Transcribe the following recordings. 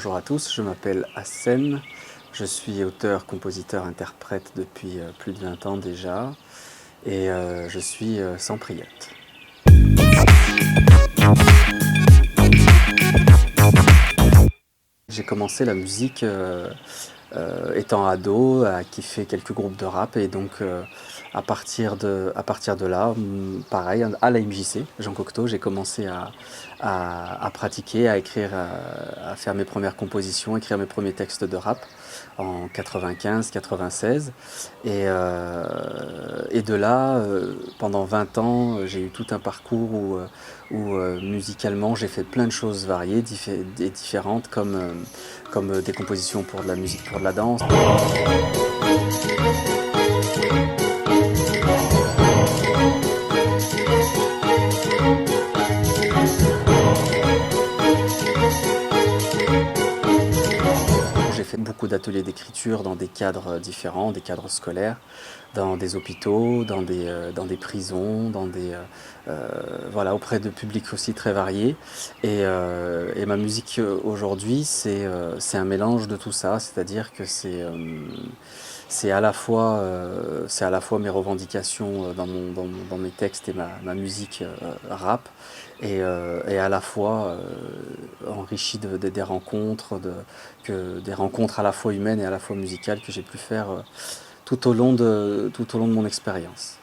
bonjour à tous, je m'appelle Hassen, je suis auteur, compositeur, interprète depuis plus de 20 ans déjà et je suis sans Prieurte. J'ai commencé la musique étant ado, à kiffer quelques groupes de rap et donc à partir de là, pareil, à la MJC, Jean Cocteau, j'ai commencé à pratiquer, à écrire, à faire mes premières compositions, écrire mes premiers textes de rap en 95-96 et de là, pendant 20 ans, j'ai eu tout un parcours où musicalement j'ai fait plein de choses variées et différentes comme des compositions pour de la musique, pour de la danse. J'ai fait beaucoup d'ateliers d'écriture dans des cadres différents, des cadres scolaires, dans des hôpitaux, dans des prisons, voilà, auprès de publics aussi très variés. Et ma musique aujourd'hui, c'est un mélange de tout ça, c'est-à-dire que c'est à la fois mes revendications dans mes textes et ma musique rap, et à la fois enrichi des rencontres, des rencontres à la fois humaines et à la fois musicales que j'ai pu faire tout au long de mon expérience.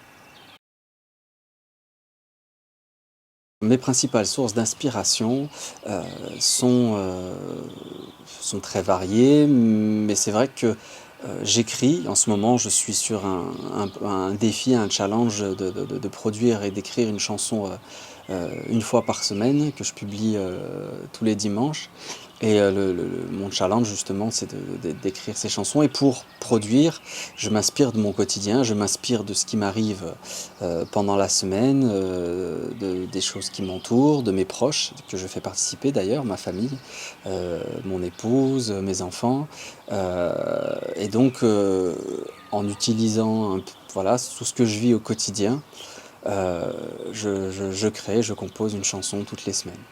Mes principales sources d'inspiration sont très variées, mais c'est vrai que j'écris. En ce moment, je suis sur un défi, un challenge de produire et d'écrire une chanson une fois par semaine, que je publie tous les dimanches. Et mon challenge, justement, c'est d'écrire ces chansons. Et pour produire, je m'inspire de mon quotidien, je m'inspire de ce qui m'arrive pendant la semaine, des choses qui m'entourent, de mes proches, que je fais participer d'ailleurs, ma famille, mon épouse, mes enfants. Et donc, en utilisant voilà, tout ce que je vis au quotidien, je crée, je compose une chanson toutes les semaines.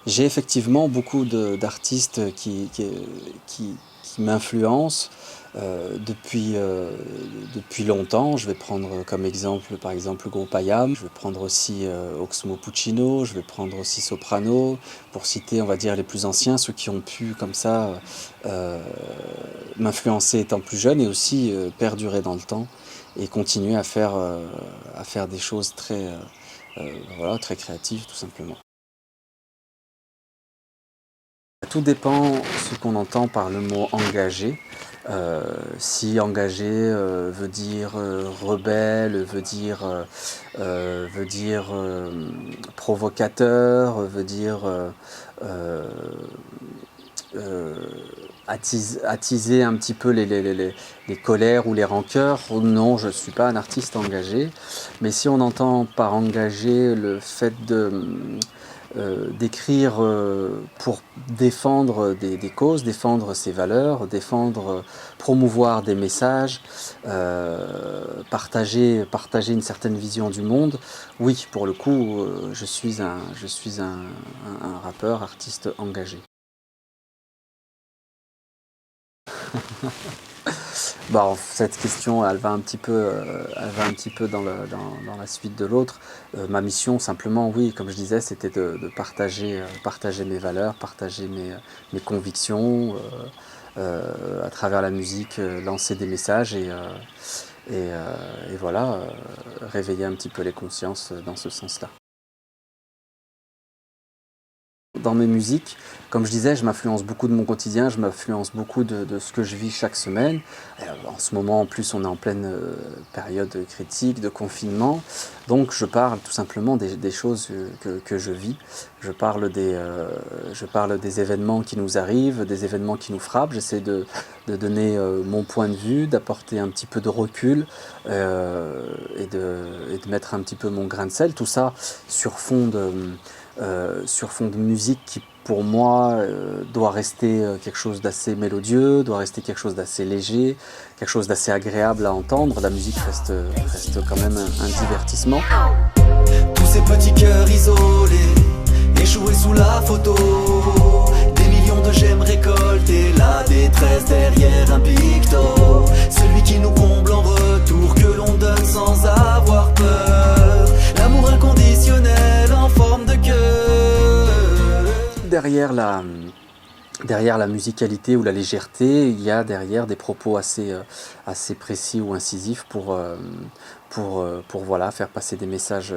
J'ai effectivement beaucoup d'artistes qui m'influencent depuis longtemps. Je vais prendre comme exemple, par exemple, le groupe IAM. Je vais prendre aussi Oxmo Puccino, je vais prendre aussi Soprano, pour citer, on va dire, les plus anciens, ceux qui ont pu, comme ça, m'influencer étant plus jeune et aussi perdurer dans le temps et continuer à faire des choses voilà, très créatives, tout simplement. Tout dépend ce qu'on entend par le mot engagé. Si engagé veut dire rebelle, veut dire provocateur, veut dire attiser un petit peu les colères ou les rancœurs. Non, je ne suis pas un artiste engagé. Mais si on entend par engagé le fait d'écrire pour défendre des causes, défendre ses valeurs, promouvoir des messages, partager une certaine vision du monde. Oui, pour le coup, je suis un rappeur, artiste engagé. Bon, cette question, elle va un petit peu dans la suite de l'autre. Ma mission, simplement, oui, comme je disais, c'était de partager mes valeurs, partager mes convictions, à travers la musique, lancer des messages et voilà, réveiller un petit peu les consciences dans ce sens-là. Dans mes musiques, comme je disais, je m'influence beaucoup de mon quotidien, je m'influence beaucoup de ce que je vis chaque semaine. En ce moment, en plus, on est en pleine période critique, de confinement. Donc, je parle tout simplement des choses que je vis. Je parle des événements qui nous arrivent, des événements qui nous frappent. J'essaie de donner mon point de vue, d'apporter un petit peu de recul et de mettre un petit peu mon grain de sel. Tout ça sur fond de musique qui, pour moi, doit rester quelque chose d'assez mélodieux, doit rester quelque chose d'assez léger, quelque chose d'assez agréable à entendre. La musique reste quand même un divertissement. Tous ces petits cœurs isolés, échoué sous la photo. Des millions de j'aime récoltés, la détresse derrière un picto. Celui qui nous comble en retour, que l'on donne sans avoir peur. L'amour inconditionnel en forme de cœur. Derrière la musicalité ou la légèreté, il y a derrière des propos assez précis ou incisifs pour voilà, faire passer des messages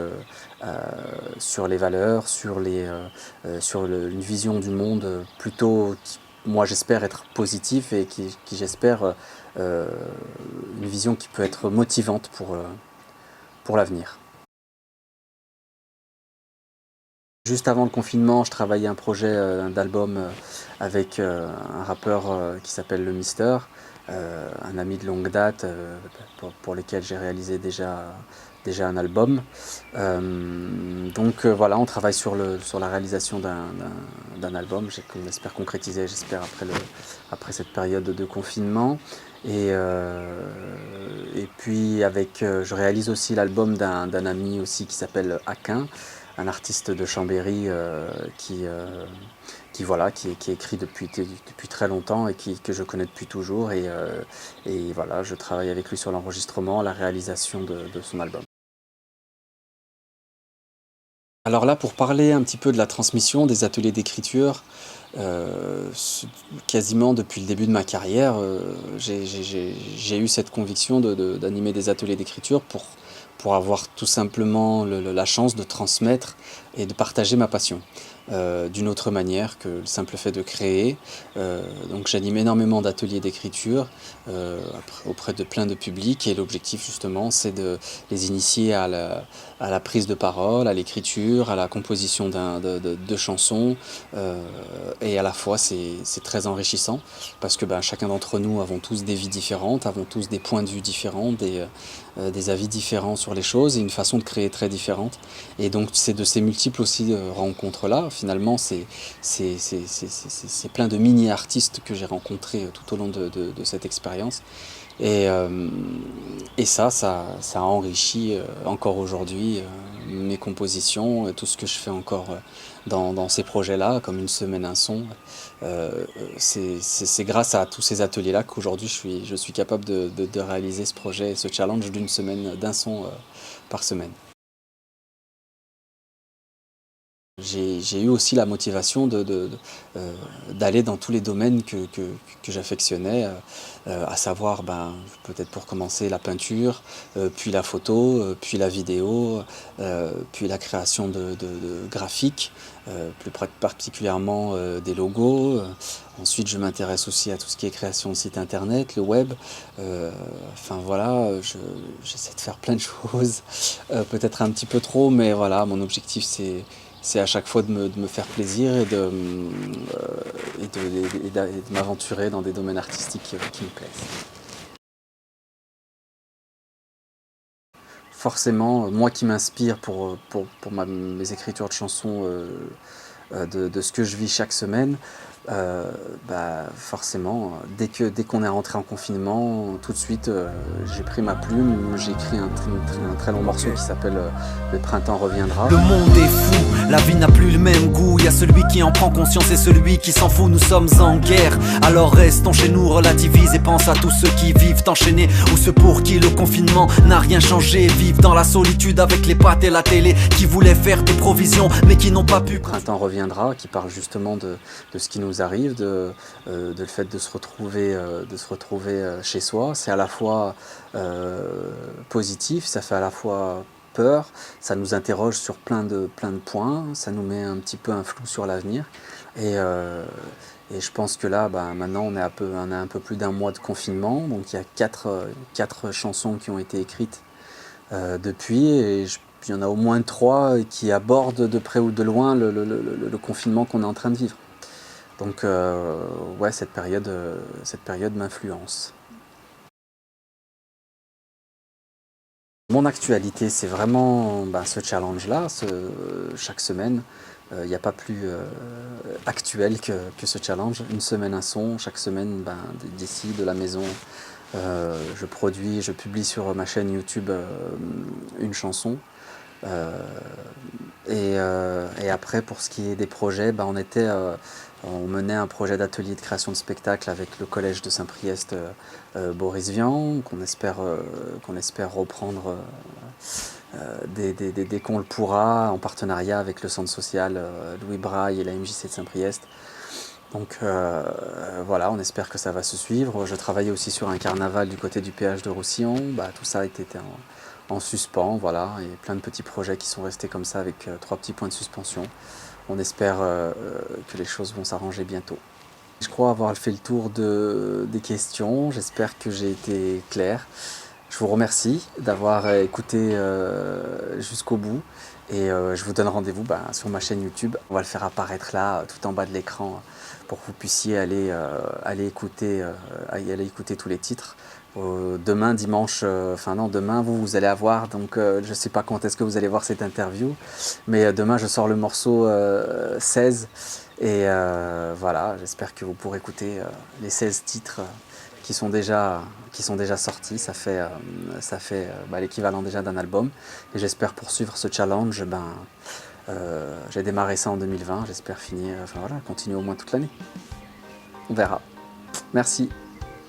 sur les valeurs, sur une vision du monde plutôt, moi j'espère être positif et qui j'espère une vision qui peut être motivante pour l'avenir. Juste avant le confinement, je travaillais un projet d'album avec un rappeur qui s'appelle Le Mister, un ami de longue date pour lequel j'ai réalisé déjà un album. Donc voilà, on travaille sur la réalisation d'un album qu'on espère concrétiser, j'espère, après cette période de confinement. Et puis je réalise aussi l'album d'un ami aussi qui s'appelle Aquin, un artiste de Chambéry qui écrit depuis très longtemps et que je connais depuis toujours. Et voilà, je travaille avec lui sur l'enregistrement, la réalisation de son album. Alors là, pour parler un petit peu de la transmission des ateliers d'écriture, quasiment depuis le début de ma carrière, j'ai eu cette conviction d'animer des ateliers d'écriture pour avoir tout simplement la chance de transmettre et de partager ma passion d'une autre manière que le simple fait de créer. Donc j'anime énormément d'ateliers d'écriture auprès de plein de publics et l'objectif justement c'est de les initier à la prise de parole, à l'écriture, à la composition de chansons et à la fois c'est très enrichissant parce que chacun d'entre nous avons tous des vies différentes, avons tous des points de vue différents, des avis différents sur les choses et une façon de créer très différente. Et donc c'est de ces multiples aussi rencontres-là, finalement c'est plein de mini-artistes que j'ai rencontrés tout au long de cette expérience. Et ça a enrichi encore aujourd'hui mes compositions, tout ce que je fais encore dans ces projets-là, comme Une semaine un son. C'est grâce à tous ces ateliers-là qu'aujourd'hui je suis capable de réaliser ce projet, ce challenge d'une semaine, d'un son par semaine. J'ai eu aussi la motivation d'aller dans tous les domaines que j'affectionnais, à savoir peut-être pour commencer la peinture, puis la photo, puis la vidéo, puis la création de graphiques, plus particulièrement des logos. Ensuite je m'intéresse aussi à tout ce qui est création de sites internet, le web. Enfin voilà, j'essaie de faire plein de choses, peut-être un petit peu trop, mais voilà, mon objectif c'est à chaque fois de me faire plaisir et de m'aventurer dans des domaines artistiques qui me plaisent. Forcément, moi qui m'inspire pour mes écritures de chansons de ce que je vis chaque semaine, forcément, dès qu'on est rentré en confinement, tout de suite, j'ai pris ma plume, j'ai écrit un très long morceau qui s'appelle Le printemps reviendra. Le monde est fou, la vie n'a plus le même goût. Il y a celui qui en prend conscience et celui qui s'en fout. Nous sommes en guerre, alors restons chez nous, relativise et pense à tous ceux qui vivent enchaînés ou ceux pour qui le confinement n'a rien changé. Vivent dans la solitude avec les pattes et la télé, qui voulaient faire des provisions mais qui n'ont pas pu. Le printemps reviendra, qui parle justement de ce qui nous arrive, de le fait de se retrouver chez soi. C'est à la fois positif, ça fait à la fois peur, ça nous interroge sur plein de points, ça nous met un petit peu un flou sur l'avenir. Et je pense que là, maintenant, on a un peu plus d'un mois de confinement, donc il y a quatre chansons qui ont été écrites depuis, et il y en a au moins 3 qui abordent de près ou de loin le confinement qu'on est en train de vivre. Donc ouais, cette période m'influence. Mon actualité, c'est vraiment ce challenge-là, chaque semaine. Il n'y a pas plus actuel que ce challenge. Une semaine un son, chaque semaine d'ici, de la maison. Je publie sur ma chaîne YouTube une chanson. Et après, pour ce qui est des projets, on menait un projet d'atelier de création de spectacle avec le collège de Saint-Priest, Boris Vian, qu'on espère reprendre dès qu'on le pourra, en partenariat avec le centre social Louis Braille et la MJC de Saint-Priest. Donc voilà, on espère que ça va se suivre. Je travaillais aussi sur un carnaval du côté du péage de Roussillon. Tout ça était en suspens, voilà, et plein de petits projets qui sont restés comme ça avec 3 petits points de suspension. On espère que les choses vont s'arranger bientôt. Je crois avoir fait le tour des questions. J'espère que j'ai été clair. Je vous remercie d'avoir écouté jusqu'au bout et je vous donne rendez-vous sur ma chaîne YouTube. On va le faire apparaître là, tout en bas de l'écran, pour que vous puissiez aller écouter tous les titres. Demain, dimanche, demain, vous allez avoir, donc je ne sais pas quand est-ce que vous allez voir cette interview, mais demain je sors le morceau 16 et voilà, j'espère que vous pourrez écouter les 16 titres qui sont déjà sortis. Ça fait l'équivalent déjà d'un album et j'espère poursuivre ce challenge. J'ai démarré ça en 2020, j'espère continuer au moins toute l'année. On verra. Merci.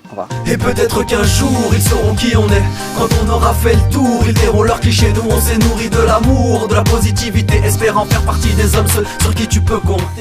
Au revoir. Et peut-être qu'un jour ils sauront qui on est. Quand on aura fait le tour, ils verront leurs clichés. Nous on s'est nourris de l'amour, de la positivité, espérant faire partie des hommes, ceux sur qui tu peux compter.